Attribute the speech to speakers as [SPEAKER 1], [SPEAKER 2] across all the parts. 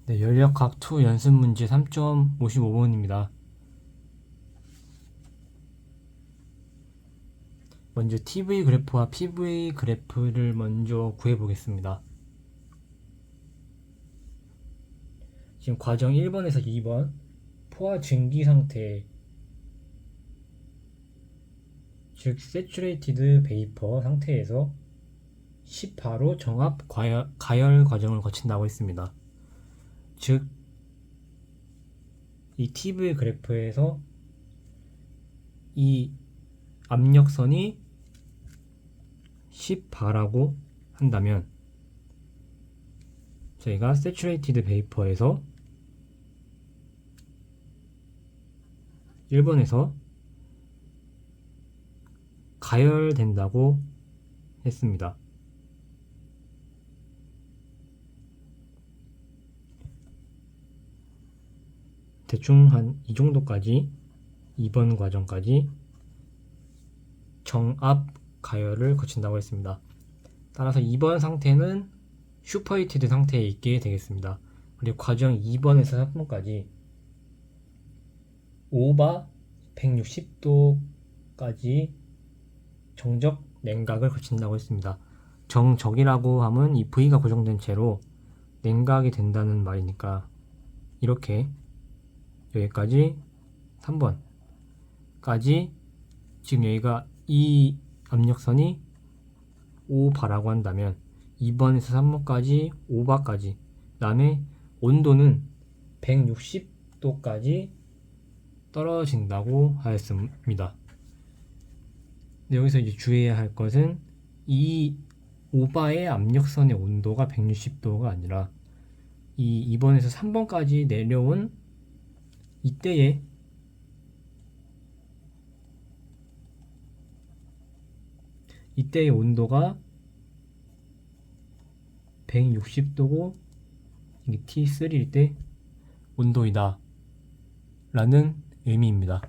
[SPEAKER 1] 네, 연력학 2 연습 문제 3.55번입니다. 먼저 TV 그래프와 PV 그래프를 먼저 구해 보겠습니다. 지금 과정 1번에서 2번 포화 증기 상태, 즉 세츄레이티드 베이퍼 상태에서 10바로 정압 가열 과정을 거친다고 했습니다. 즉 이 TV 그래프에서 이 압력선이 10바라고 한다면 저희가 세츄레이티드 베이퍼에서 1번에서 가열된다고 했습니다. 대충 한 이 정도까지 2번 과정까지 정압 가열을 거친다고 했습니다. 따라서 2번 상태는 슈퍼히티드 상태에 있게 되겠습니다. 그리고 과정 2번에서 3번까지 오바 160도까지 정적 냉각을 거친다고 했습니다. 정적이라고 하면 이 V가 고정된 채로 냉각이 된다는 말이니까 이렇게 여기까지 3번까지 지금 여기가 이 압력선이 5바라고 한다면 2번에서 3번까지 5바까지, 그 다음에 온도는 160도까지 떨어진다고 하였습니다. 여기서 이제 주의해야 할 것은 이 5바의 압력선의 온도가 160도가 아니라 이 2번에서 3번까지 내려온 이때의 온도가 160도고 이게 T3일 때 온도이다 라는 의미입니다.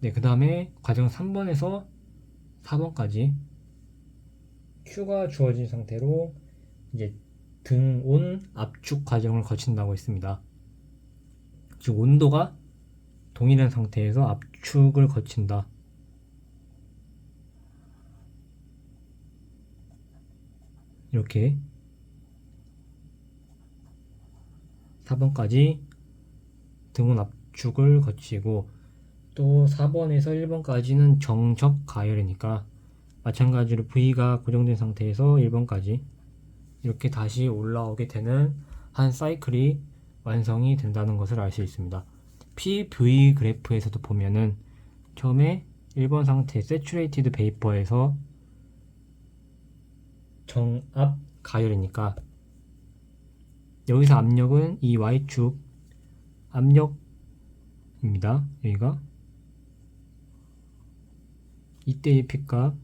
[SPEAKER 1] 네, 그 다음에 과정 3번에서 4번까지 Q가 주어진 상태로 이제 등온 압축 과정을 거친다고 했습니다. 즉 온도가 동일한 상태에서 압축을 거친다. 이렇게 4번까지 등온 압축을 거치고 또 4번에서 1번까지는 정적 가열이니까 마찬가지로 V가 고정된 상태에서 1번까지 이렇게 다시 올라오게 되는 한 사이클이 완성이 된다는 것을 알 수 있습니다. PV 그래프에서도 보면은 처음에 1번 상태 세츄레이티드 베이퍼에서 정압 가열이니까 여기서 압력은 이 Y축 압력입니다. 여기가 이때의 핏값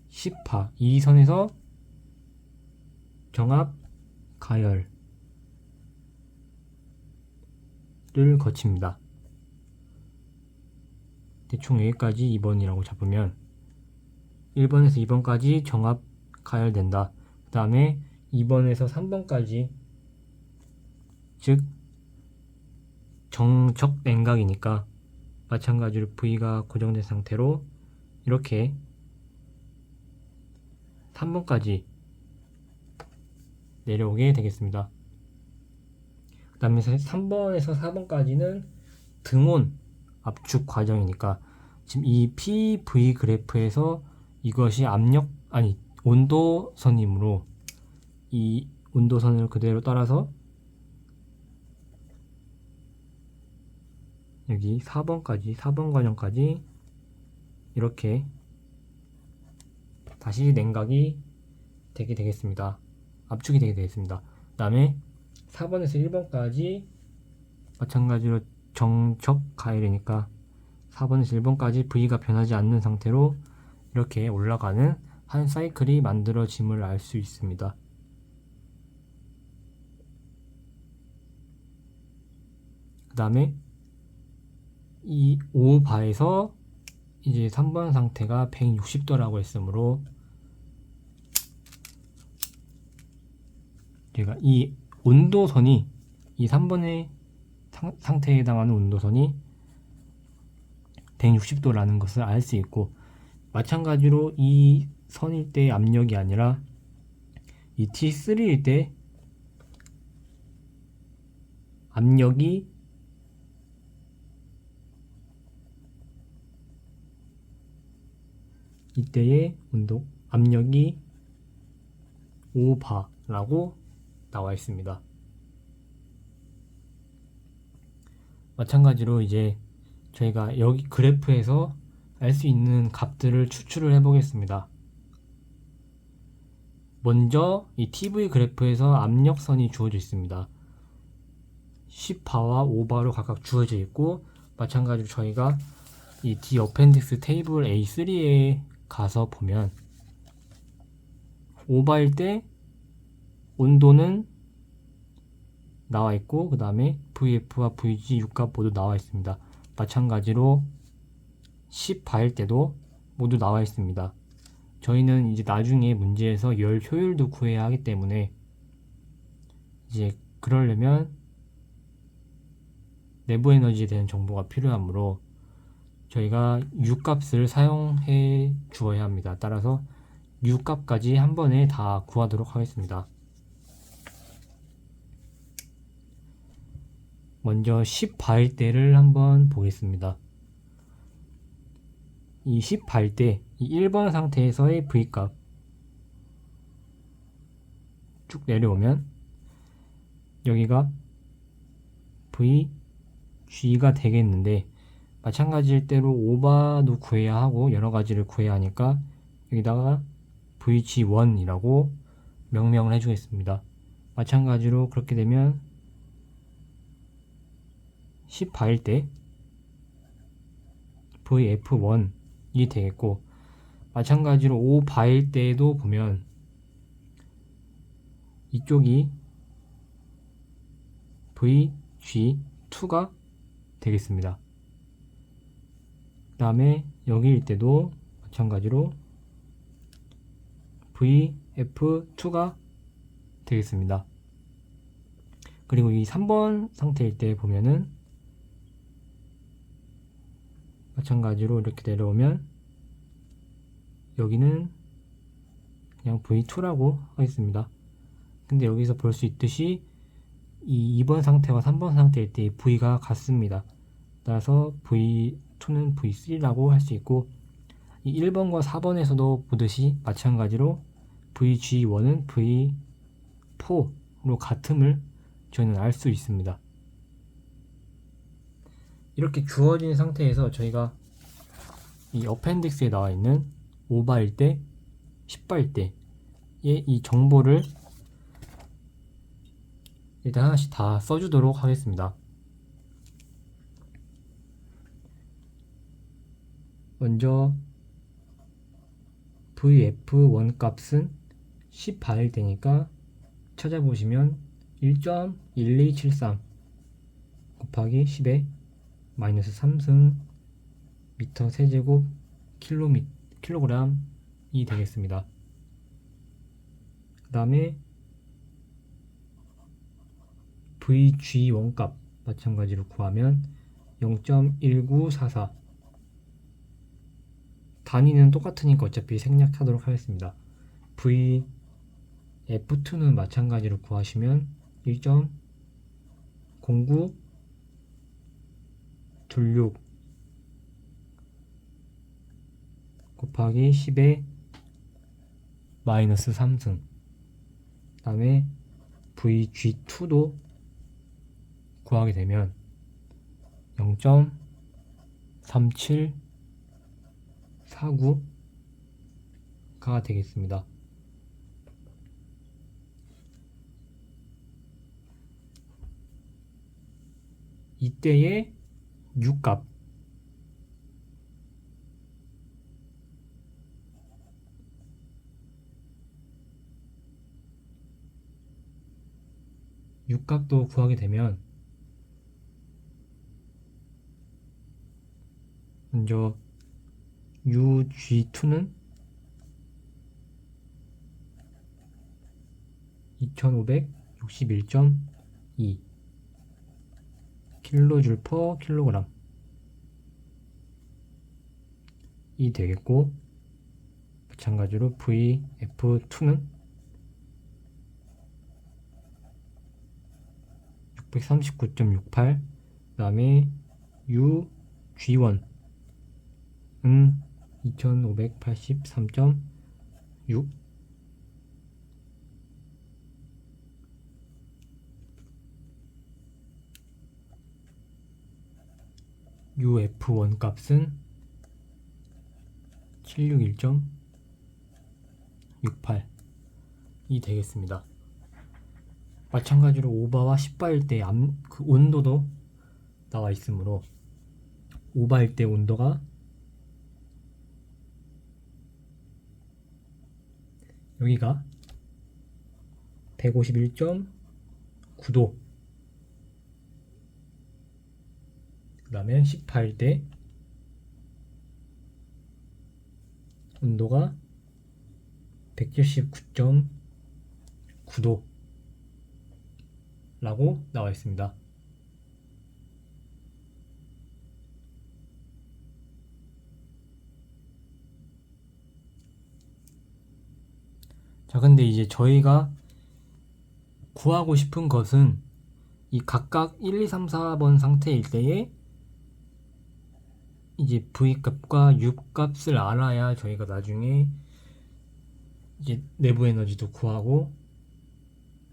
[SPEAKER 1] 10파, 이 선에서 정압 가열을 거칩니다. 대충 여기까지 2번이라고 잡으면 1번에서 2번까지 정압 가열된다. 그 다음에 2번에서 3번까지 즉 정적 냉각이니까 마찬가지로 V가 고정된 상태로 이렇게 3번까지 내려오게 되겠습니다. 그 다음에 3번에서 4번까지는 등온 압축 과정이니까 지금 이 PV 그래프에서 이것이 온도선이므로 이 온도선을 그대로 따라서 여기 4번 과정까지 이렇게 다시 냉각이 되게 되겠습니다. 압축이 되게 되겠습니다. 그 다음에 4번에서 1번까지 마찬가지로 정적 가열이니까 4번에서 1번까지 V가 변하지 않는 상태로 이렇게 올라가는 한 사이클이 만들어짐을 알 수 있습니다. 그 다음에 이 5바에서 이제 3번 상태가 160도라고 했으므로 제가 이 온도선이 이 3번의 상태에 해당하는 온도선이 160도라는 것을 알 수 있고, 마찬가지로 이 선일 때 압력이 아니라 이 T3일 때 압력이 이때의 온도 압력이 5바라고 나와 있습니다. 마찬가지로 이제 저희가 여기 그래프에서 알 수 있는 값들을 추출을 해 보겠습니다. 먼저 이 TV 그래프에서 압력선이 주어져 있습니다. 10바와 5바로 각각 주어져 있고, 마찬가지로 저희가 이 D 어펜디스 테이블 A3에 가서 보면 5바일 때 온도는 나와 있고, 그 다음에 VF와 VG 육값 모두 나와 있습니다. 마찬가지로 10바일 때도 모두 나와 있습니다. 저희는 이제 나중에 문제에서 열 효율도 구해야 하기 때문에 이제 그러려면 내부 에너지에 대한 정보가 필요하므로 저희가 U값을 사용해 주어야 합니다. 따라서 U값까지 한 번에 다 구하도록 하겠습니다. 먼저 10바일 때를 한번 보겠습니다. 이 10바일 때 이 1번 상태에서의 V값 쭉 내려오면 여기가 VG가 되겠는데, 마찬가지일 대로 5바도 구해야 하고 여러 가지를 구해야 하니까 여기다가 VG1이라고 명명을 해주겠습니다. 마찬가지로 그렇게 되면 10바일 때 VF1이 되겠고, 마찬가지로 5바일 때도 보면 이쪽이 VG2가 되겠습니다. 그 다음에 여기일 때도 마찬가지로 VF2가 되겠습니다. 그리고 이 3번 상태일 때 보면은 마찬가지로 이렇게 내려오면 여기는 그냥 V2라고 하겠습니다. 근데 여기서 볼 수 있듯이 이 2번 상태와 3번 상태일 때 V가 같습니다. 따라서 V2는 V3라고 할 수 있고, 이 1번과 4번에서도 보듯이 마찬가지로 VG1은 V4로 같음을 저희는 알 수 있습니다. 이렇게 주어진 상태에서 저희가 이 어펜딕스에 나와 있는 5바일 때, 10바일 때의 이 정보를 일단 하나씩 다 써주도록 하겠습니다. 먼저 VF1 값은 10바일 때니까 찾아보시면 1.1273 곱하기 10의 마이너스 3승 미터 세제곱 킬로그램이 되겠습니다. 그 다음에 VG1 값 마찬가지로 구하면 0.1944, 단위는 똑같으니까 어차피 생략하도록 하겠습니다. VF2는 마찬가지로 구하시면 1.0926 곱하기 10의 마이너스 3승, 그 다음에 VG2도 구하게 되면 0.3749가 되겠습니다. 이때의 U값 U값도 구하게 되면 먼저 UG2는 2561.2 킬로줄 퍼 킬로그램 이 되겠고, 마찬가지로 VF2는 639.68, 그 다음에 UG1은 2583.6, UF1 값은 761.68이 되겠습니다. 마찬가지로 오바와 10바일 때 그 온도도 나와 있으므로, 오바일 때 온도가 여기가 151.9도, 그 다음에 10바일 때 온도가 179.9도 라고 나와 있습니다. 자, 근데 이제 저희가 구하고 싶은 것은 이 각각 1, 2, 3, 4번 상태일 때에 이제 V값과 U값을 알아야 저희가 나중에 이제 내부 에너지도 구하고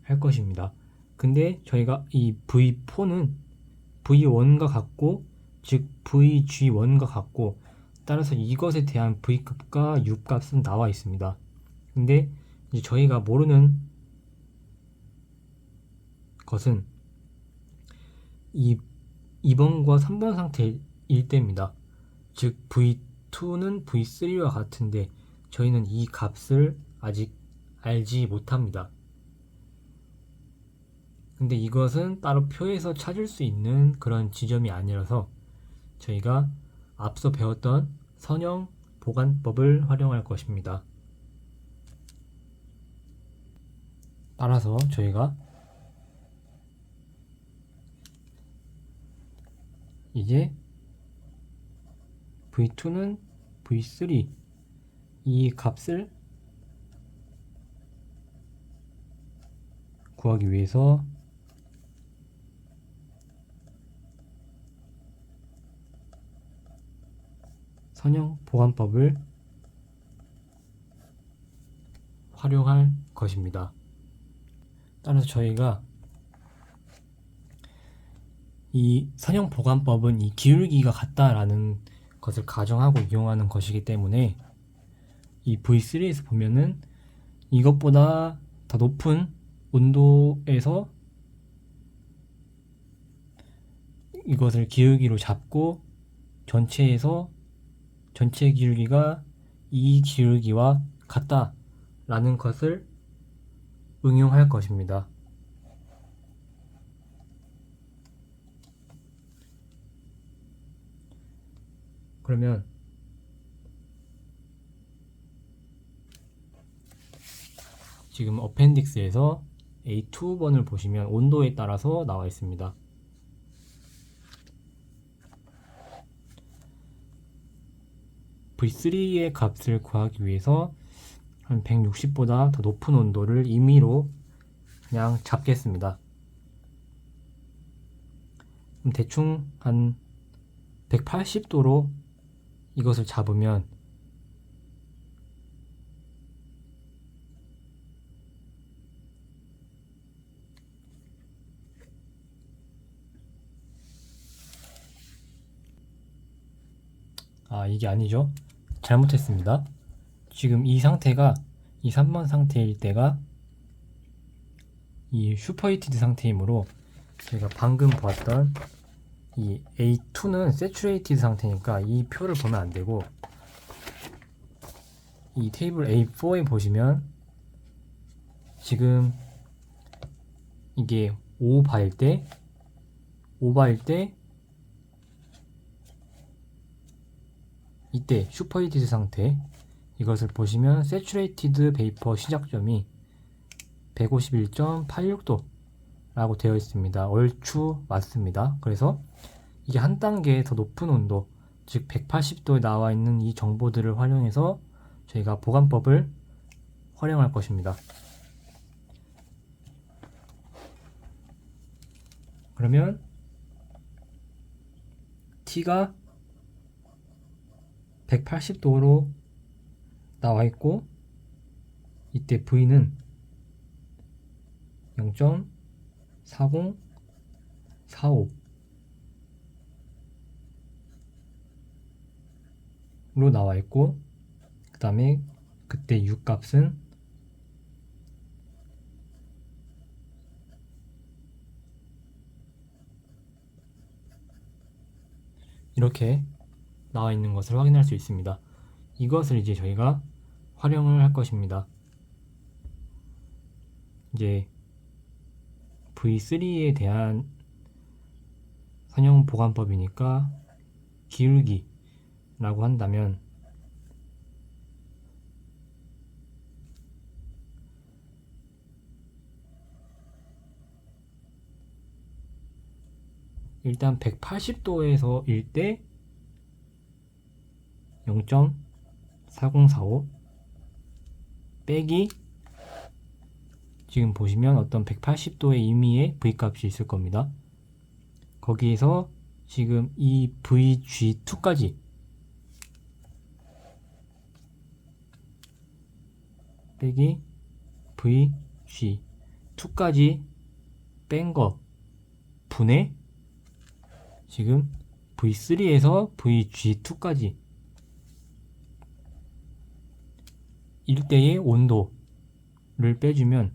[SPEAKER 1] 할 것입니다. 근데 저희가 이 V4는 V1과 같고, 즉 VG1과 같고, 따라서 이것에 대한 V값과 U값은 나와 있습니다. 근데 이제 저희가 모르는 것은 이 2번과 3번 상태일 때입니다. 즉 V2는 V3와 같은데 저희는 이 값을 아직 알지 못합니다. 근데 이것은 따로 표에서 찾을 수 있는 그런 지점이 아니라서 저희가 앞서 배웠던 선형 보관법을 활용할 것입니다. 따라서 저희가 이제 V2는 V3 이 값을 구하기 위해서 선형 보관법을 활용할 것입니다. 따라서 저희가 이 선형 보관법은 이 기울기가 같다라는 것을 가정하고 이용하는 것이기 때문에 이 V3에서 보면은 이것보다 더 높은 온도에서 이것을 기울기로 잡고 전체에서 전체 기울기가 이 기울기와 같다라는 것을 응용할 것입니다. 그러면 지금 어펜딕스에서 A2번을 보시면 온도에 따라서 나와 있습니다. V3의 값을 구하기 위해서 한 160보다 더 높은 온도를 임의로 그냥 잡겠습니다. 그럼 대충 한 180도로 이것을 잡으면 이게 아니죠. 잘못했습니다. 지금 이 상태가 이 3번 상태일 때가 이 슈퍼히티드 상태이므로 제가 방금 보았던 이 A2는 세츄레이티드 상태니까 이 표를 보면 안 되고, 이 테이블 A4에 보시면 지금 이게 5바일 때 이때 슈퍼히티드 상태, 이것을 보시면 Saturated Vapor 시작점이 151.86도 라고 되어 있습니다. 얼추 맞습니다. 그래서 이게 한 단계 더 높은 온도, 즉 180도에 나와 있는 이 정보들을 활용해서 저희가 보관법을 활용할 것입니다. 그러면 T가 180도로 나와 있고, 이때 V는 0.4045 로 나와 있고, 그 다음에 그때 U 값은 이렇게 나와 있는 것을 확인할 수 있습니다. 이것을 이제 저희가 활용을 할 것입니다. 이제 V3에 대한 선형 보관법이니까 기울기라고 한다면 일단 180도에서 일 때 0.4045 빼기, 지금 보시면 어떤 180도의 임의의 V값이 있을 겁니다. 거기에서 지금 이 VG2까지 빼기 VG2까지 뺀 거 분의 지금 V3에서 VG2까지 일대의 온도를 빼주면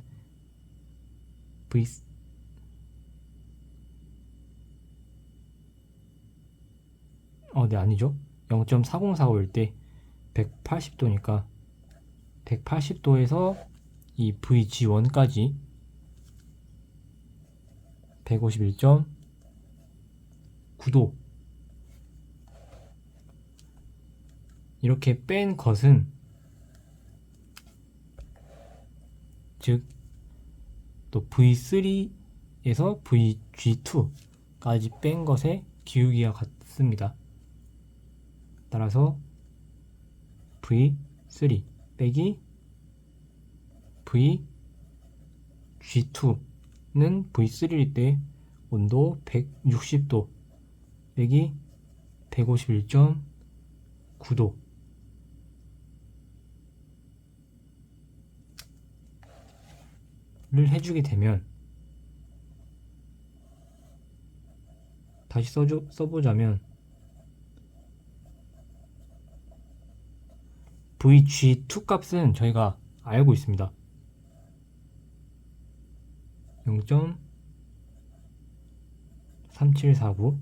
[SPEAKER 1] 네, 아니죠. 0.4045일 때 180도니까 180도에서 이 VG1까지 151.9도 이렇게 뺀 것은, 즉 또 V3에서 VG2까지 뺀 것의 기울기와 같습니다. 따라서 V3 빼기 VG2는 V3일 때 온도 160도 빼기 151.9도 를 해주게 되면, 다시 써보자면 VG2 값은 저희가 알고 있습니다. 0.3749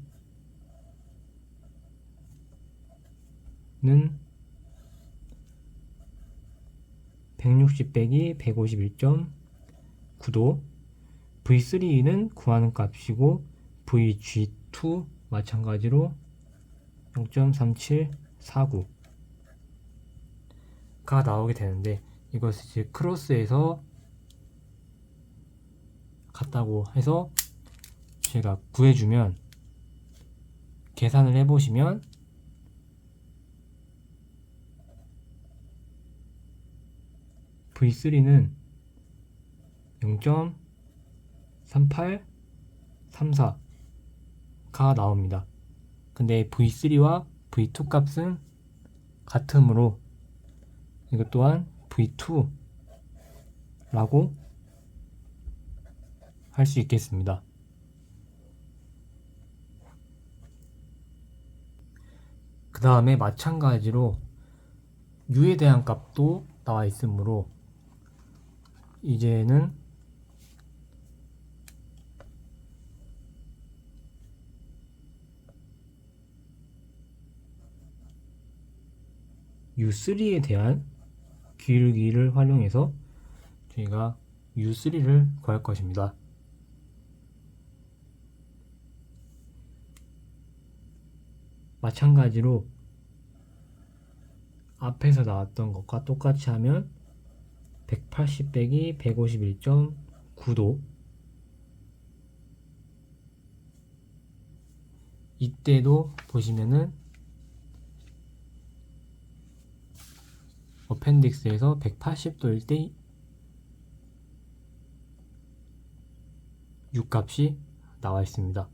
[SPEAKER 1] 는 160 빼기 151.9도, V3는 구하는 값이고 VG2 마찬가지로 0.3749가 나오게 되는데, 이것을 이제 크로스해서 같다고 해서 제가 구해주면, 계산을 해보시면 V3는 0.3834가 나옵니다. 근데 V3와 V2 값은 같으므로 이것 또한 V2라고 할 수 있겠습니다. 그 다음에 마찬가지로 U에 대한 값도 나와 있으므로 이제는 U3에 대한 기울기를 활용해서 저희가 U3를 구할 것입니다. 마찬가지로 앞에서 나왔던 것과 똑같이 하면 180 빼기 151.9도. 이때도 보시면은 어펜딕스에서 180도일 때 6값이 나와 있습니다.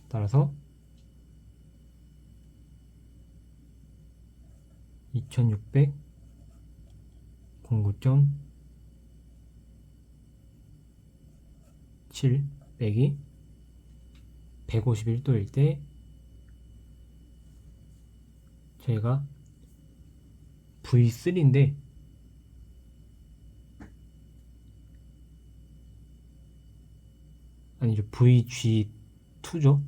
[SPEAKER 1] 따라서 2600 09.7 빼기 151도일 때 저희가 V3인데 아니죠, VG2죠.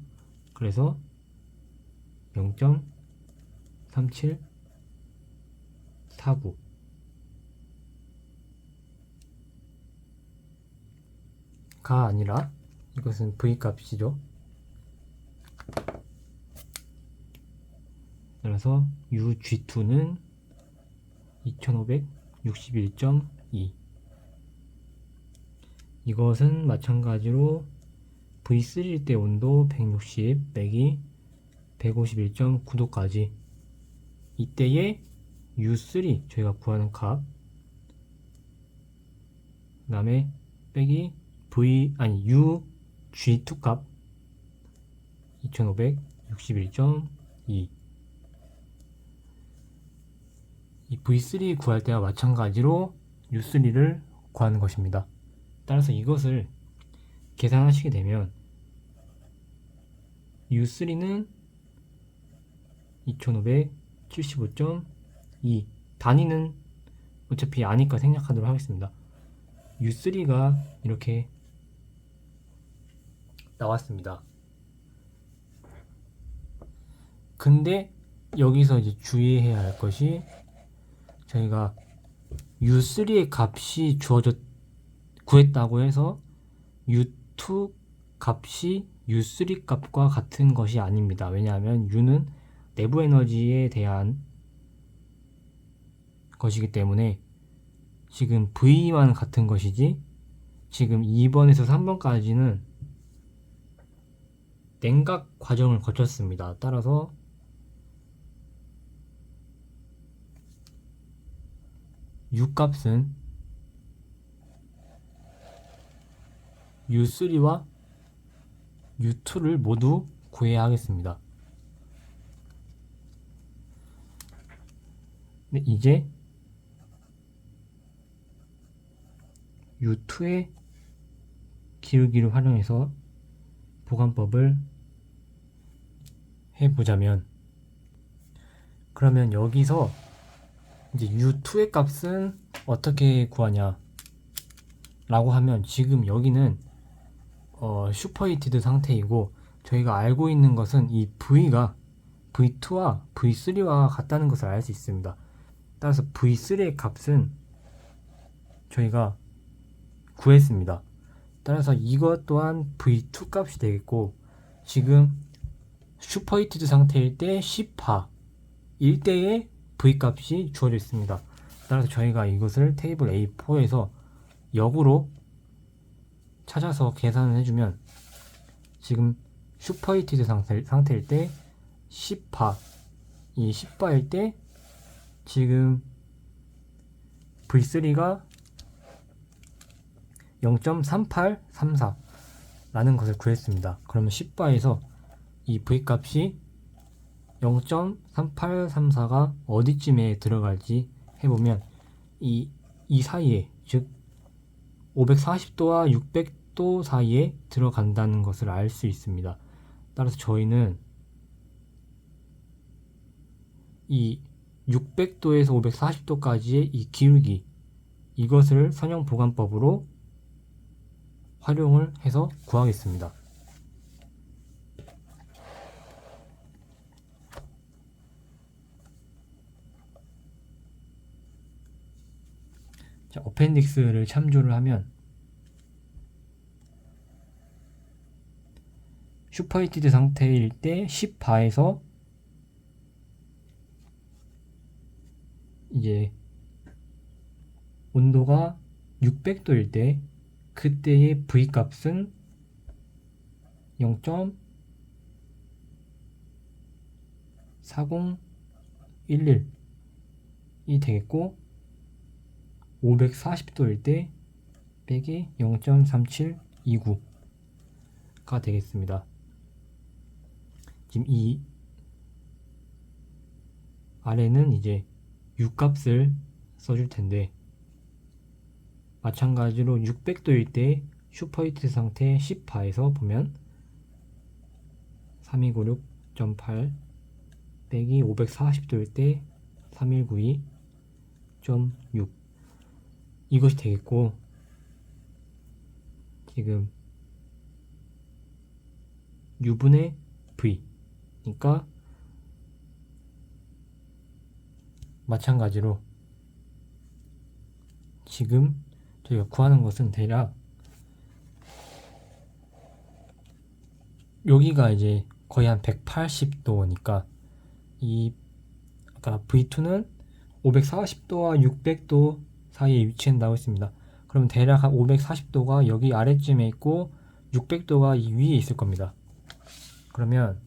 [SPEAKER 1] 그래서 0.3749 가 아니라 이것은 V 값이죠. 따라서 UG2는 2561.2. 이것은 마찬가지로 V3일 때 온도 160 빼기 151.9도까지 이때의 U3 저희가 구하는 값, 그 다음에 빼기 UG2 값 2561.2. 이 V3 구할 때와 마찬가지로 U3를 구하는 것입니다. 따라서 이것을 계산하시게 되면 U3는 2575.2. 단위는 어차피 아니까 생략하도록 하겠습니다. U3가 이렇게 나왔습니다. 근데 여기서 이제 주의해야 할 것이, 저희가 U3의 값이 구했다고 해서 U2 값이 U3 값과 같은 것이 아닙니다. 왜냐하면 U는 내부 에너지에 대한 것이기 때문에 지금 V만 같은 것이지, 지금 2번에서 3번까지는 냉각 과정을 거쳤습니다. 따라서 U 값은 U3와 U2를 모두 구해야 하겠습니다. 네, 이제 U2의 기울기를 활용해서 보관법을 해보자면, 그러면 여기서 이제 U2의 값은 어떻게 구하냐 라고 하면, 지금 여기는 슈퍼히티드 상태이고 저희가 알고 있는 것은 이 V가 V2와 V3와 같다는 것을 알 수 있습니다. 따라서 V3의 값은 저희가 구했습니다. 따라서 이것 또한 V2 값이 되겠고, 지금 슈퍼히티드 상태일 때 10파일 때의 V 값이 주어져 있습니다. 따라서 저희가 이것을 테이블 A4에서 역으로 찾아서 계산을 해주면, 지금 슈퍼히티드 상태일 때 10파, 이 10파일 때 지금 V3가 0.3834 라는 것을 구했습니다. 그러면 10바에서 이 V 값이 0.3834가 어디쯤에 들어갈지 해보면 이 사이에, 즉 540도와 600도 사이에 들어간다는 것을 알 수 있습니다. 따라서 저희는 이 600도에서 540도까지의 이 기울기, 이것을 선형 보관법으로 활용을 해서 구하겠습니다. 자, 어펜딕스를 참조를 하면 슈퍼히티드 상태일 때 10바에서 이제 온도가 600도일 때 그때의 V 값은 0.4011이 되겠고, 540도일 때 빼기 0.3729가 되겠습니다. 지금 이 아래는 이제 U 값을 써줄 텐데, 마찬가지로 600도일 때 슈퍼히트 상태 10파에서 보면 3296.8 빼기 540도일 때 3192.6 이것이 되겠고, 지금 U분의 V 그러니까 마찬가지로 지금 저희가 구하는 것은 대략 여기가 이제 거의 한 180도니까 이 아까 V2는 540도와 600도 사이에 위치한다고 했습니다. 그럼 대략 한 540도가 여기 아래쯤에 있고 600도가 이 위에 있을 겁니다. 그러면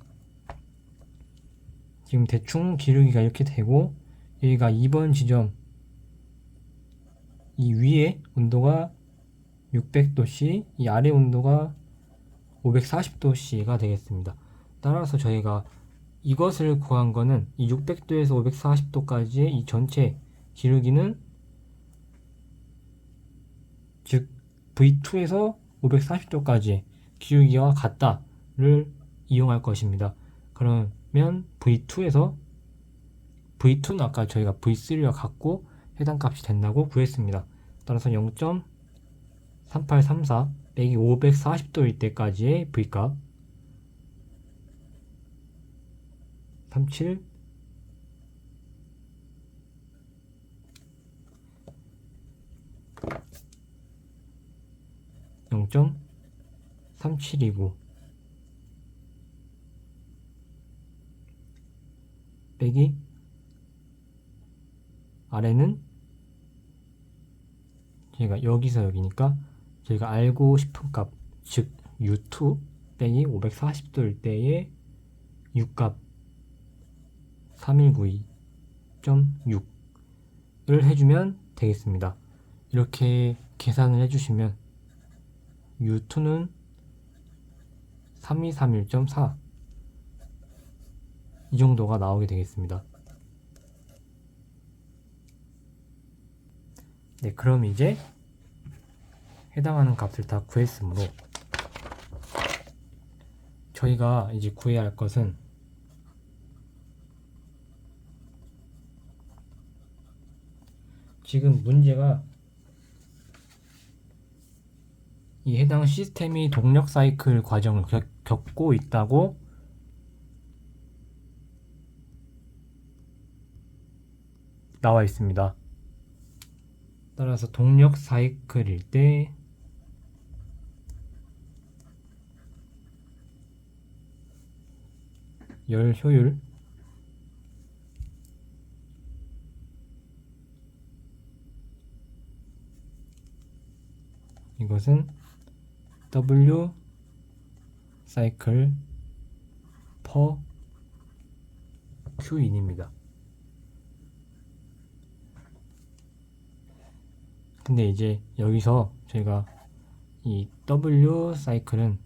[SPEAKER 1] 지금 대충 기울기가 이렇게 되고, 여기가 2번 지점 이 위에 온도가 600도씨, 이 아래 온도가 540도씨가 되겠습니다. 따라서 저희가 이것을 구한 거는 이 600도에서 540도까지의 이 전체 기울기는, 즉 V2에서 540도까지의 기울기와 같다를 이용할 것입니다. 그러면 V2는 아까 저희가 V3와 같고 해당 값이 된다고 구했습니다. 따라서 0.3834 빼기 540도일 때까지의 V값 37 0.3729 빼기 아래는 저희가 여기서 여기니까 저희가 알고 싶은 값, 즉 U2 빼기 540도일 때의 U값 3192.6을 해주면 되겠습니다. 이렇게 계산을 해주시면 U2는 3231.4 이 정도가 나오게 되겠습니다. 네, 그럼 이제 해당하는 값을 다 구했으므로 저희가 이제 구해야 할 것은 지금 문제가 이 해당 시스템이 동력 사이클 과정을 겪고 있다고 나와 있습니다. 따라서 동력 사이클일 때 열 효율 이것은 W 사이클 per Q인입니다. 근데 이제 여기서 저희가 이 W 사이클은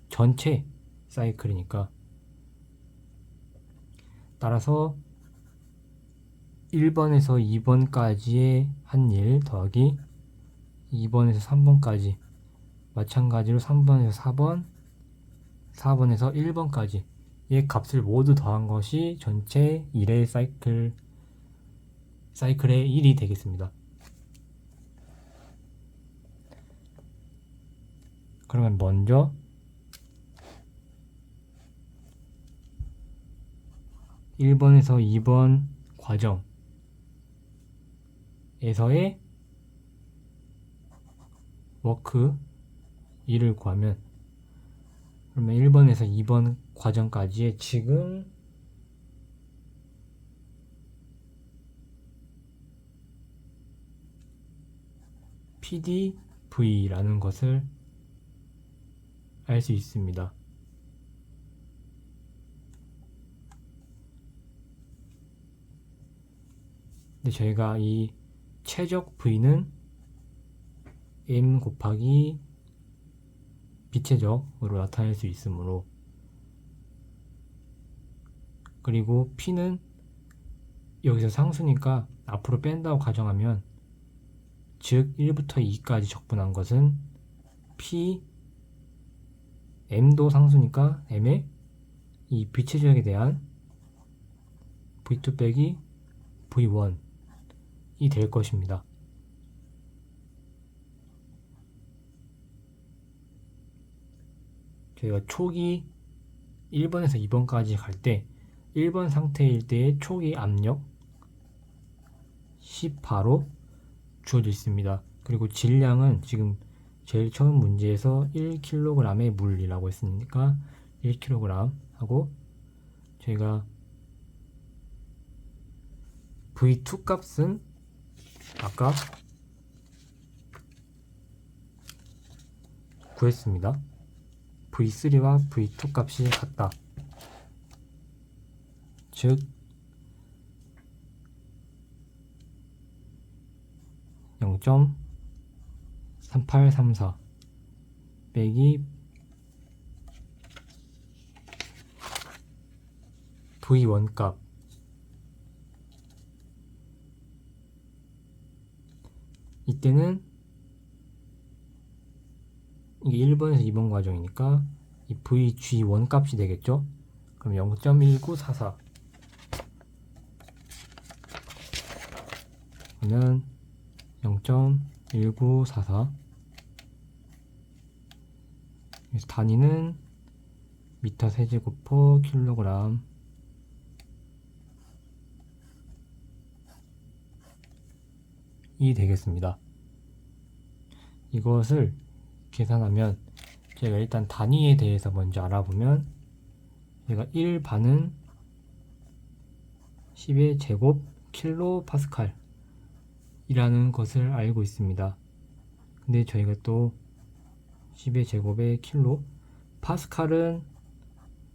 [SPEAKER 1] 전체 사이클이니까 따라서 1번에서 2번까지의 한 일 더하기 2번에서 3번까지, 마찬가지로 3번에서 4번, 4번에서 1번까지의 값을 모두 더한 것이 전체 1의 사이클의 1이 되겠습니다. 그러면 먼저 1번에서 2번 과정에서의 워크 1을 구하면, 그러면 1번에서 2번 과정까지의, 지금 PDV라는 것을 알 수 있습니다. 근데 저희가 이 최적 V는 M 곱하기 비최적으로 나타낼 수 있으므로, 그리고 P는 여기서 상수니까 앞으로 뺀다고 가정하면, 즉 1부터 2까지 적분한 것은 P, M도 상수니까 M의 이 비최적에 대한 V2 빼기 V1이 될 것입니다. 저희가 촉이 1번에서 2번까지 갈 때 1번 상태일 때의 촉의 압력 10바로 주어져 있습니다. 그리고 질량은 지금 제일 처음 문제에서 1kg의 물이라고 했으니까 1kg 하고, 저희가 V2 값은 아까 구했습니다. V3와 V2 값이 같다. 즉 0.3834 빼기 V1 값, 이때는 이게 1번에서 2번 과정이니까 이 VG1 값이 되겠죠. 그럼 0.1944 그러면 0.1944, 그래서 단위는 미터 세제곱 퍼 킬로그램, 이 되겠습니다. 이것을 계산하면, 제가 일단 단위에 대해서 먼저 알아보면, 제가 1반은 10의 제곱 킬로파스칼 이라는 것을 알고 있습니다. 근데 저희가 또 10의 제곱의 킬로, 파스칼은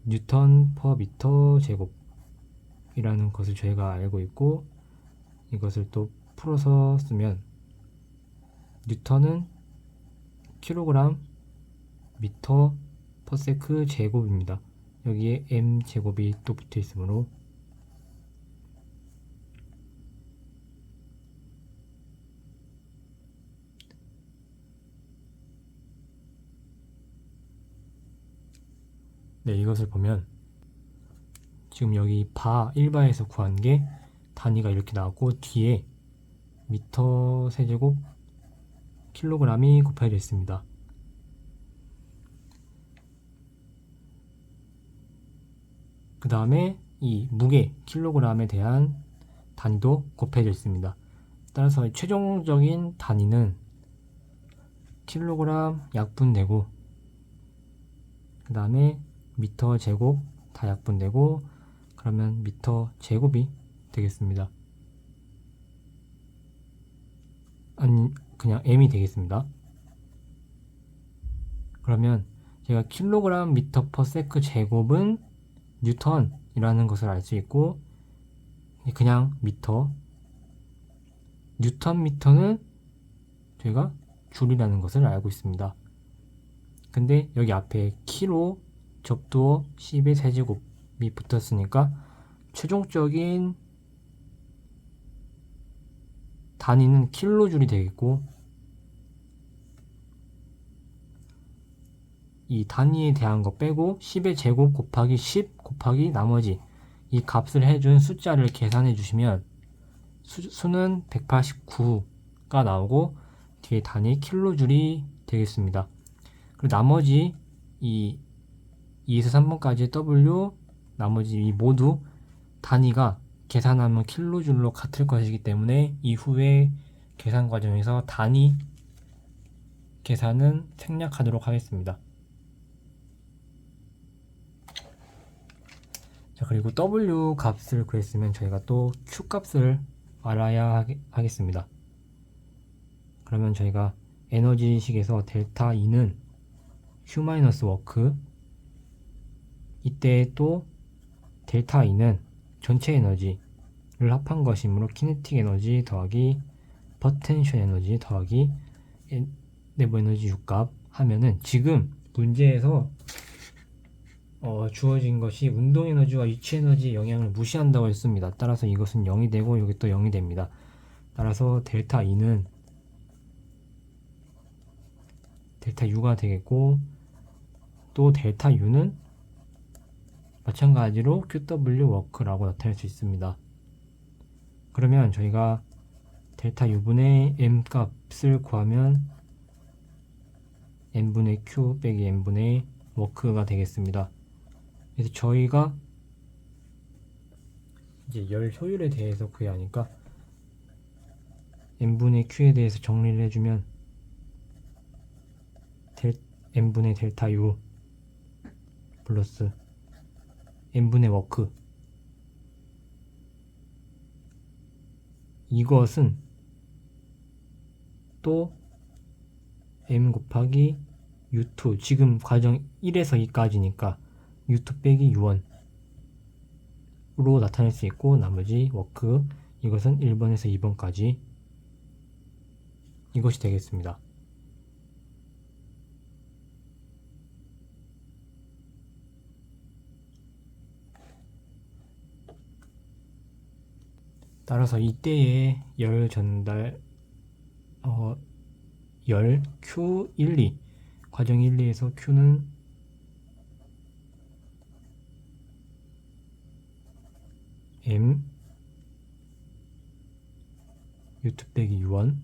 [SPEAKER 1] 뉴턴 퍼 미터 제곱 이라는 것을 저희가 알고 있고, 이것을 또 풀어서 쓰면 뉴턴은 킬로그램 미터 퍼세크 제곱입니다. 여기에 m 제곱이 또 붙어 있으므로 네, 이것을 보면 지금 여기 바 1바에서 구한 게 단위가 이렇게 나왔고, 뒤에 미터 세제곱 킬로그램이 곱해져 있습니다. 그 다음에 이 무게 킬로그램에 대한 단위도 곱해져 있습니다. 따라서 최종적인 단위는 킬로그램 약분되고, 그 다음에 미터 제곱 다 약분되고, 그러면 미터 제곱이 되겠습니다. 아니, 그냥 m이 되겠습니다. 그러면 제가 킬로그램 미터 퍼 세크 제곱은 뉴턴이라는 것을 알 수 있고, 그냥 미터, 뉴턴 미터는 저희가 줄이라는 것을 알고 있습니다. 근데 여기 앞에 킬로 접두어 10의 세제곱이 붙었으니까 최종적인 단위는 킬로줄이 되겠고, 이 단위에 대한 거 빼고 10의 제곱 곱하기 10 곱하기 나머지 이 값을 해준 숫자를 계산해 주시면 수는 189가 나오고, 뒤에 단위 킬로줄이 되겠습니다. 그리고 나머지 이 2에서 3번까지의 W, 나머지 이 모두 단위가 계산하면 킬로줄로 같을 것이기 때문에 이후에 계산 과정에서 단위 계산은 생략하도록 하겠습니다. 자, 그리고 W 값을 구했으면 저희가 또 Q 값을 알아야 하겠습니다. 그러면 저희가 에너지식에서 델타 E는 Q-워크, 이때 또 델타 E는 전체 에너지를 합한 것이므로 키네틱 에너지 더하기 포텐셜 에너지 더하기 내부 에너지 U값 하면은 지금 문제에서 주어진 것이 운동 에너지와 위치 에너지의 영향을 무시한다고 했습니다. 따라서 이것은 0이 되고 여기 또 0이 됩니다. 따라서 델타 E는 델타 U가 되겠고, 또 델타 U는 마찬가지로 QW 워크라고 나타낼 수 있습니다. 그러면 저희가 델타 U분의 M 값을 구하면 N분의 Q 빼기 N분의 워크가 되겠습니다. 그래서 저희가 이제 열 효율에 대해서 구해야 하니까 N분의 Q에 대해서 정리를 해주면 N분의 델타 U 플러스 N분의 워크, 이것은 또 M 곱하기 U2, 지금 과정 1에서 2까지니까 U2 빼기 U1 으로 나타낼 수 있고, 나머지 워크, 이것은 1번에서 2번까지 이것이 되겠습니다. 따라서 이때의 열 전달 열 Q12 과정 1, 2에서 Q는 M U2 빼기 U1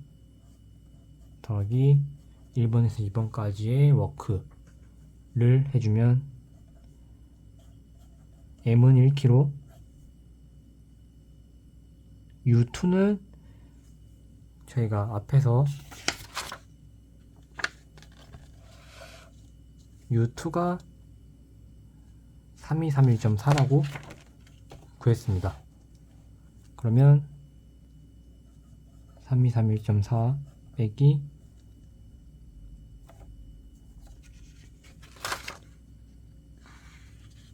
[SPEAKER 1] 더하기 1번에서 2번까지의 워크를 해주면 M은 1kg, U2는 저희가 앞에서 U2가 3231.4라고 구했습니다. 그러면 3231.4 빼기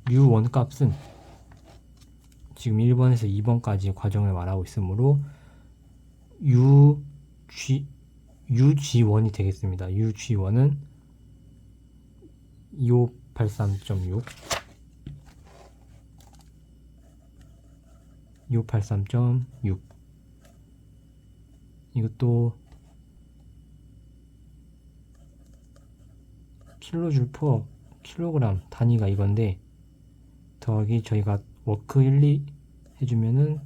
[SPEAKER 1] U1 값은 지금 1번에서 2번까지 과정을 말하고 있으므로 UG1이 되겠습니다. UG1은 2583.6 2583.6 이것도 킬로줄 퍼 킬로그램 단위가 이건데, 더하기 저희가 워크 1, 2 해주면은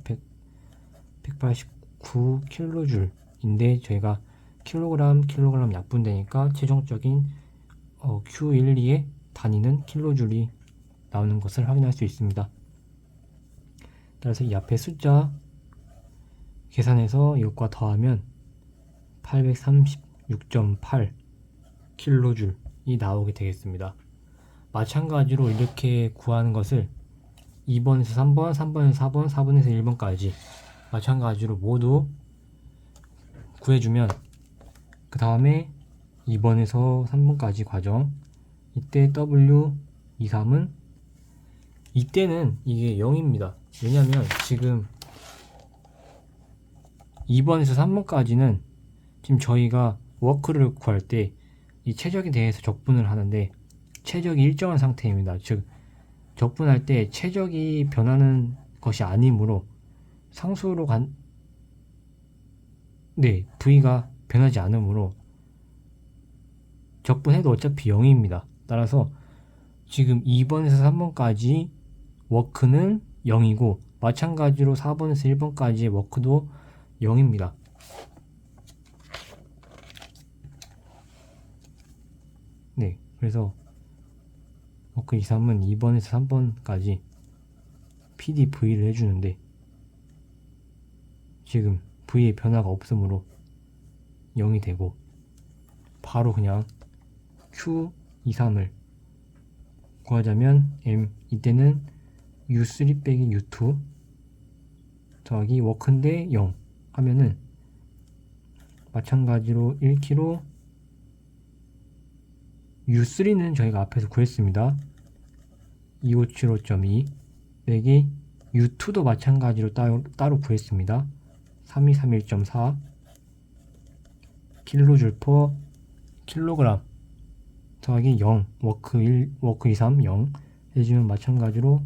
[SPEAKER 1] 189 킬로줄인데, 저희가 킬로그램 약분되니까 최종적인 Q1, 2의 단위는 킬로줄이 나오는 것을 확인할 수 있습니다. 따라서 이 앞에 숫자 계산해서 이것과 더하면 836.8 킬로줄이 나오게 되겠습니다. 마찬가지로 이렇게 구하는 것을 2번에서 3번, 3번에서 4번, 4번에서 1번까지 마찬가지로 모두 구해주면, 그 다음에 2번에서 3번까지 과정, 이때 W23은 이때는 이게 0입니다. 왜냐면 지금 2번에서 3번까지는 지금 저희가 워크를 구할 때 이 최적에 대해서 적분을 하는데 최적이 일정한 상태입니다. 즉 적분할 때 최적이 변하는 것이 아니므로 상수로 V가 변하지 않으므로 적분해도 어차피 0입니다. 따라서 지금 2번에서 3번까지 워크는 0이고 마찬가지로 4번에서 1번까지의 워크도 0입니다. 네, 그래서 워크 2, 3은 2번에서 3번까지 PDV를 해주는데 지금 V의 변화가 없으므로 0이 되고, 바로 그냥 Q, 2, 3을 구하자면 M, 이때는 U3 빼기 U2 더하기 워크인데 0 하면은 마찬가지로 1kg U3는 저희가 앞에서 구했습니다. 2575.2 빼기 U2도 마찬가지로 따로 구했습니다. 3231.4 킬로줄 퍼 킬로그램 더하기 0 워크 1 워크 23 0 해주면 마찬가지로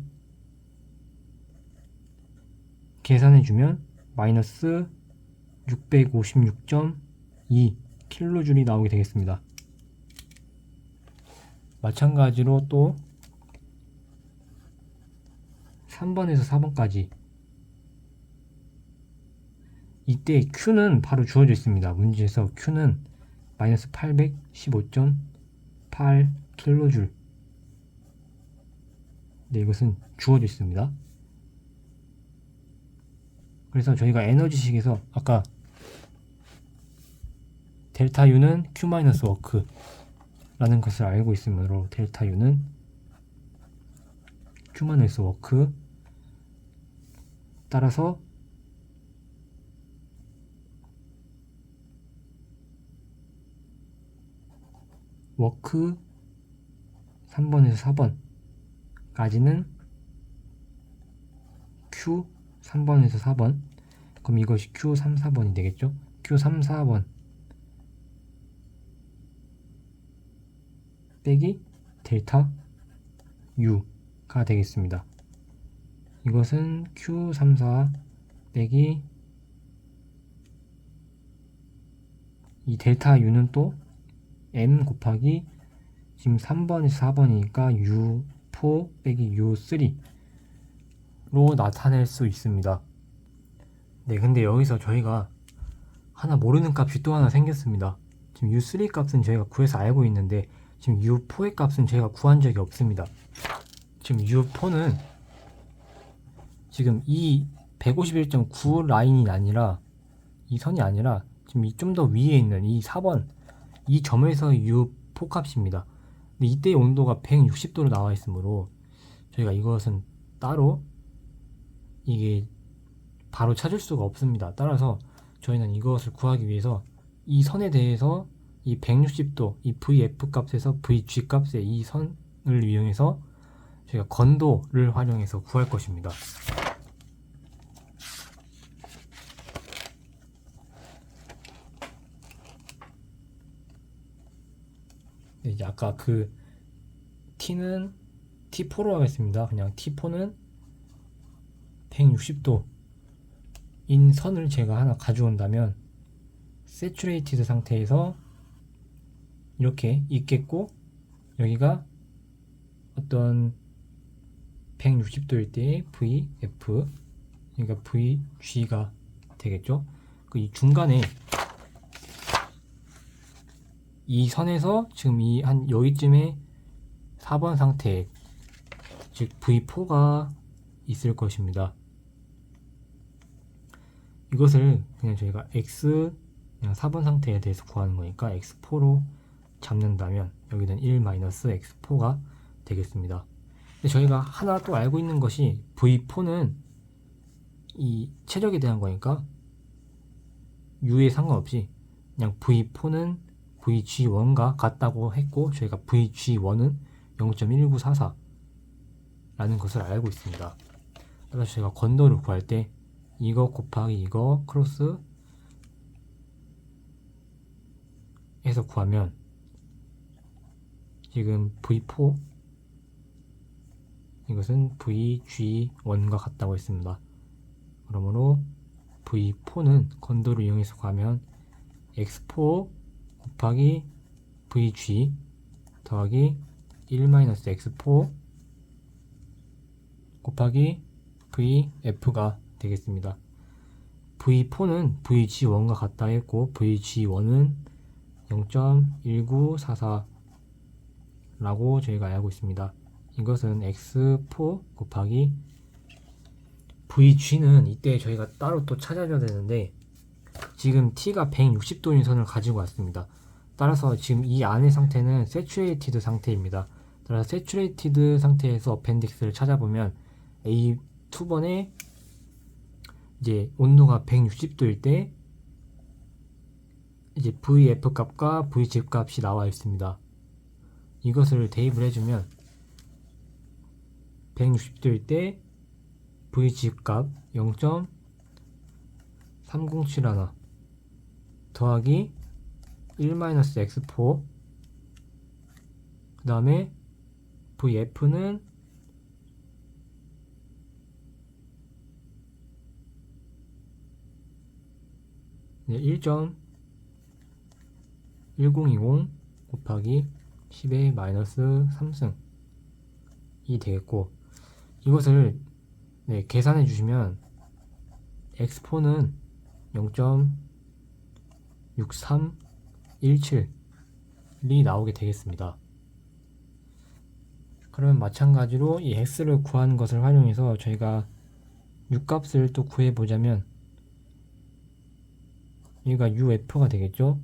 [SPEAKER 1] 계산해주면 마이너스 656.2 킬로줄이 나오게 되겠습니다. 마찬가지로 또 3번에서 4번까지 이때 Q는 바로 주어져 있습니다. 문제에서 Q는 마이너스 815.8 킬로줄. 네, 이것은 주어져 있습니다. 그래서 저희가 에너지식에서 아까 델타 U는 Q 마이너스 워크 라는 것을 알고 있으므로 델타 U는 Q 마이너스 워크 따라서 워크 3번에서 4번까지는 Q 3번에서 4번 그럼 이것이 Q 3, 4번이 되겠죠? Q 3, 4번 빼기 델타 U가 되겠습니다. 이것은 Q 3, 4 빼기 이 델타 U는 또 M 곱하기 지금 3번에서 4번이니까 U4 빼기 U3로 나타낼 수 있습니다. 네, 근데 여기서 저희가 하나 모르는 값이 또 하나 생겼습니다. 지금 U3 값은 저희가 구해서 알고 있는데 지금 U4의 값은 저희가 구한 적이 없습니다. 지금 U4는 지금 이 151.9 라인이 아니라 이 선이 아니라 지금 이 좀 더 위에 있는 이 4번 이 점에서 U4 값입니다. 근데 이때의 온도가 160도로 나와 있으므로 저희가 이것은 따로 이게 바로 찾을 수가 없습니다. 따라서 저희는 이것을 구하기 위해서 이 선에 대해서 이 160도 이 VF 값에서 VG 값의 이 선을 이용해서 저희가 건도를 활용해서 구할 것입니다. 이제 아까 그 T는 T4로 하겠습니다. 그냥 T4는 160도 인 선을 제가 하나 가져온다면 세츄레이티드 상태에서 이렇게 있겠고 여기가 어떤 160도일 때의 VF 그러니까 VG가 되겠죠. 그 이 중간에 이 선에서 지금 이 한 여기쯤에 4번 상태 즉 V4가 있을 것입니다. 이것을 그냥 저희가 X 그냥 4번 상태에 대해서 구하는 거니까 X4로 잡는다면 여기는 1-X4가 되겠습니다. 근데 저희가 하나 또 알고 있는 것이 V4는 이 체력에 대한 거니까 U에 상관없이 그냥 V4는 VG1과 같다고 했고 저희가 VG1은 0.1944 라는 것을 알고 있습니다. 그래서 저희가 건도를 구할 때 이거 곱하기 이거 크로스 해서 구하면 지금 V4 이것은 VG1과 같다고 했습니다. 그러므로 V4는 건도를 이용해서 구하면 X4 곱하기 VG 더하기 1-X4 곱하기 VF가 되겠습니다. V4는 VG1과 같다 했고 VG1은 0.1944 라고 저희가 알고 있습니다. 이것은 X4 곱하기 VG는 이때 저희가 따로 또 찾아줘야 되는데 지금 T가 160도인 선을 가지고 왔습니다. 따라서 지금 이 안의 상태는 세츄레이티드 상태입니다. 따라서 세츄레이티드 상태에서 어펜딕스를 찾아보면 A2번에 이제 온도가 160도일 때 이제 VF 값과 VG 값이 나와 있습니다. 이것을 대입을 해주면 160도일 때 V 지값 0.3071 더하기 1-x4 그 다음에 VF는 1.1020 곱하기 10의 마이너스 3승이 되겠고, 이것을 계산해 주시면 x4는 0.6317이 나오게 되겠습니다. 그러면 마찬가지로 이 x를 구한 것을 활용해서 저희가 u값을 또 구해보자면 얘가 uf가 되겠죠.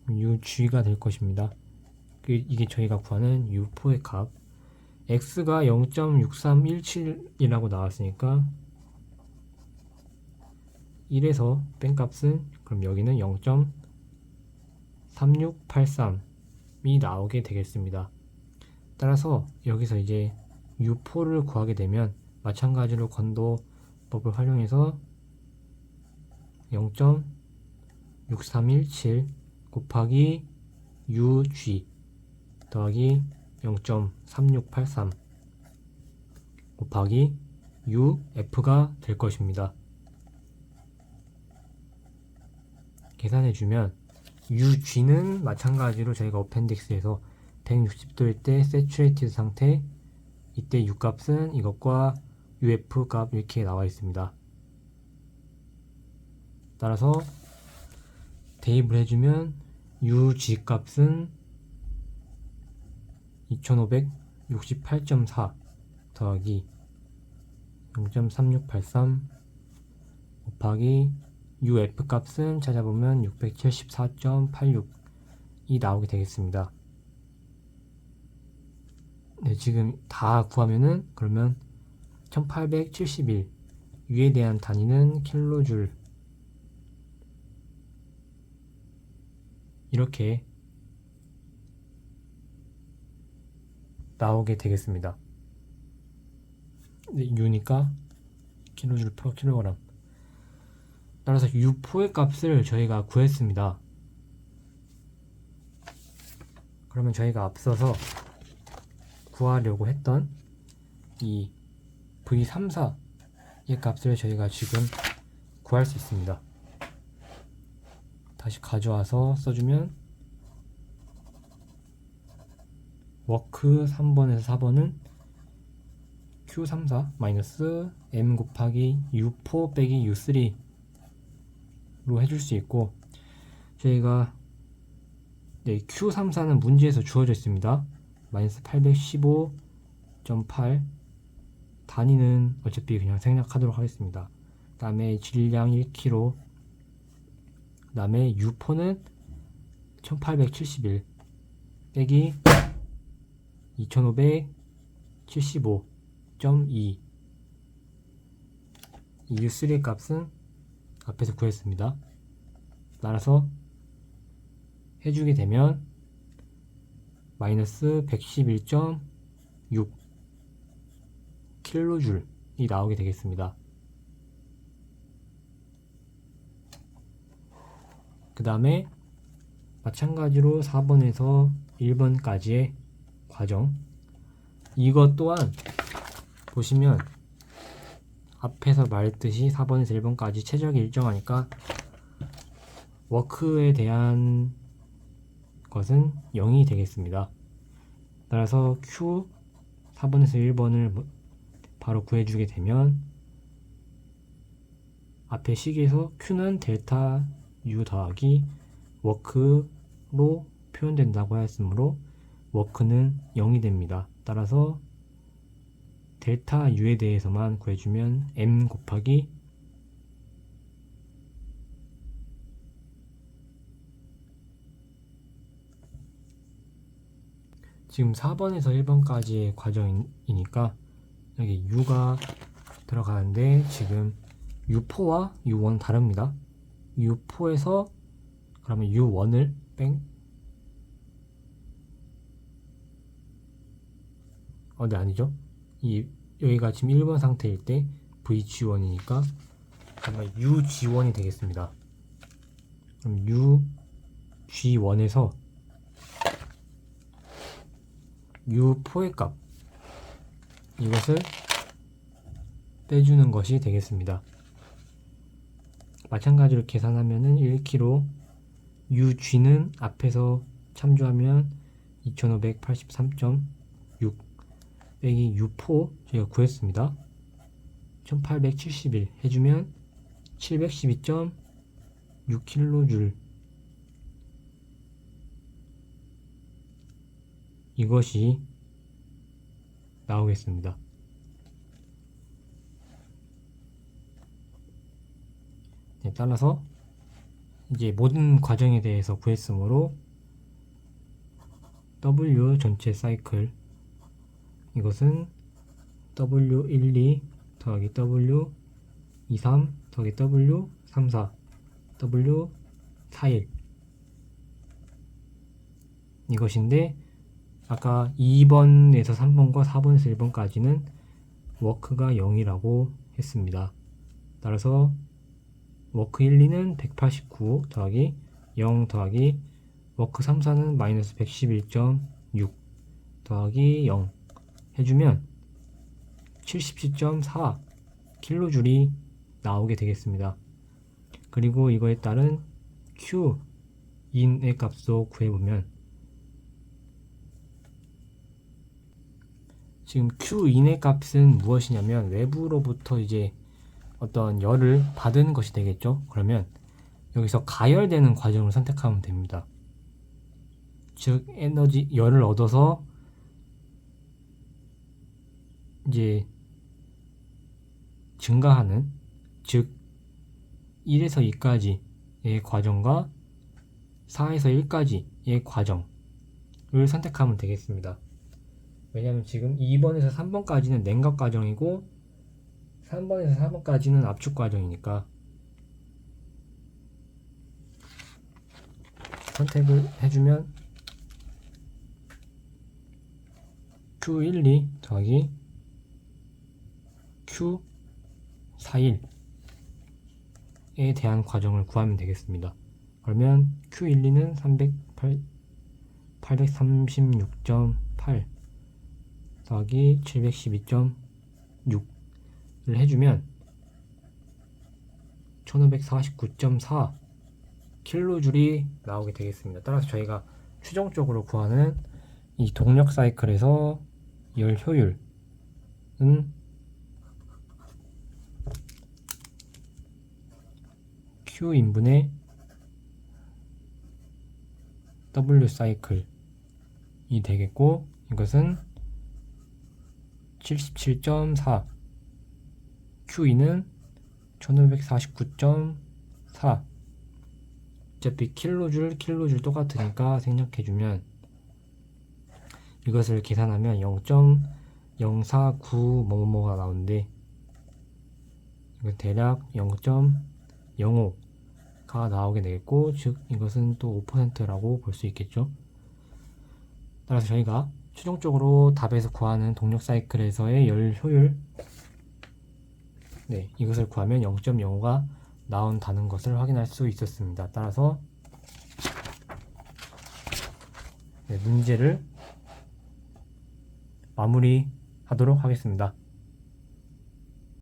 [SPEAKER 1] ug가 될 것입니다. 이게 저희가 구하는 u4의 값. x가 0.6317이라고 나왔으니까 1에서 뺀 값은 그럼 여기는 0.3683이 나오게 되겠습니다. 따라서 여기서 이제 u4를 구하게 되면 마찬가지로 건도법을 활용해서 0.6317 곱하기 ug 더하기 0.3683 곱하기 uf가 될 것입니다. 계산해주면 ug는 마찬가지로 저희가 어펜딕스에서 160도일 때 세츄레이티드 상태, 이때 u값은 이것과 uf 값 이렇게 나와 있습니다. 따라서 대입을 해주면 ug 값은 2568.4 더하기 0.3683 곱하기 uf 값은 찾아보면 674.86이 나오게 되겠습니다. 네, 지금 다 구하면은 그러면 1871, U에 대한 단위는 킬로줄, 이렇게 나오게 되겠습니다. U니까 킬로줄 per 킬로그램. 따라서 U4의 값을 저희가 구했습니다. 그러면 저희가 앞서서 구하려고 했던 이 V34의 값을 저희가 지금 구할 수 있습니다. 다시 가져와서 써주면 워크 3번에서 4번은 Q34 마이너스 M 곱하기 U4 빼기 U3로 해줄 수 있고, 저희가 Q34는 문제에서 주어져 있습니다. 마이너스 815.8, 단위는 어차피 그냥 생략하도록 하겠습니다. 그 다음에 질량 1kg, 그 다음에 U4는 1871 빼기 2575.2, 이 U3의 값은 앞에서 구했습니다. 따라서 해주게 되면 마이너스 111.6 킬로줄이 나오게 되겠습니다. 그 다음에 마찬가지로 4번에서 1번까지의 과정, 이것 또한 보시면 앞에서 말했듯이 4번에서 1번까지 최적이 일정하니까 워크에 대한 것은 0이 되겠습니다. 따라서 Q 4번에서 1번을 바로 구해주게 되면 앞에 식에서 Q는 델타 U 더하기 워크로 표현된다고 하였으므로 워크는 0이 됩니다. 따라서 델타 U에 대해서만 구해주면 M 곱하기 지금 4번에서 1번까지의 과정이니까 여기 U가 들어가는데 지금 U4와 U1 다릅니다. U4에서 그러면 U1을 네, 아니죠. 여기가 지금 1번 상태일 때 VG1이니까 아마 UG1이 되겠습니다. 그럼 UG1에서 U4의 값, 이것을 빼주는 것이 되겠습니다. 마찬가지로 계산하면은 1kg, UG는 앞에서 참조하면 2583.6 빼기 U4 저희가 구했습니다. 1871 해주면 712.6kJ, 이것이 나오겠습니다. 네, 따라서 이제 모든 과정에 대해서 구했으므로 W 전체 사이클, 이것은 W12 더하기 W23 더하기 W34 W41 이것인데, 아까 2번에서 3번과 4번에서 1번까지는 워크가 0이라고 했습니다. 따라서 워크 1, 2는 189 더하기 0 더하기 워크 3, 4는 마이너스 111.6 더하기 0 해주면 77.4 킬로줄이 나오게 되겠습니다. 그리고 이거에 따른 Q 인의 값도 구해보면, 지금 Q 인의 값은 무엇이냐면 외부로부터 이제 어떤 열을 받은 것이 되겠죠. 그러면 여기서 가열되는 과정을 선택하면 됩니다. 즉 열을 얻어서 이제 증가하는, 즉 1에서 2까지의 과정과 4에서 1까지의 과정을 선택하면 되겠습니다. 왜냐하면 지금 2번에서 3번까지는 냉각 과정이고 3번에서 4번까지는 압축 과정이니까 선택을 해주면 Q12 더하기 Q41에 대한 과정을 구하면 되겠습니다. 그러면 Q12는 836.8 더하기 712.6을 해주면 1549.4 킬로줄이 나오게 되겠습니다. 따라서 저희가 최종적으로 구하는 이 동력 사이클에서 열 효율은 Q인분의 W 사이클이 되겠고, 이것은 77.4, Q인은 1549.4. 어차피 킬로줄 똑같으니까 생략해주면 이것을 계산하면 0.049 뭐뭐뭐가 나오는데, 이거 대략 0.05가 나오게 되겠고, 즉 이것은 또 5%라고 볼 수 있겠죠. 따라서 저희가 최종적으로 답에서 구하는 동력 사이클에서의 열 효율, 이것을 구하면 0.05가 나온다는 것을 확인할 수 있었습니다. 따라서 문제를 마무리하도록 하겠습니다.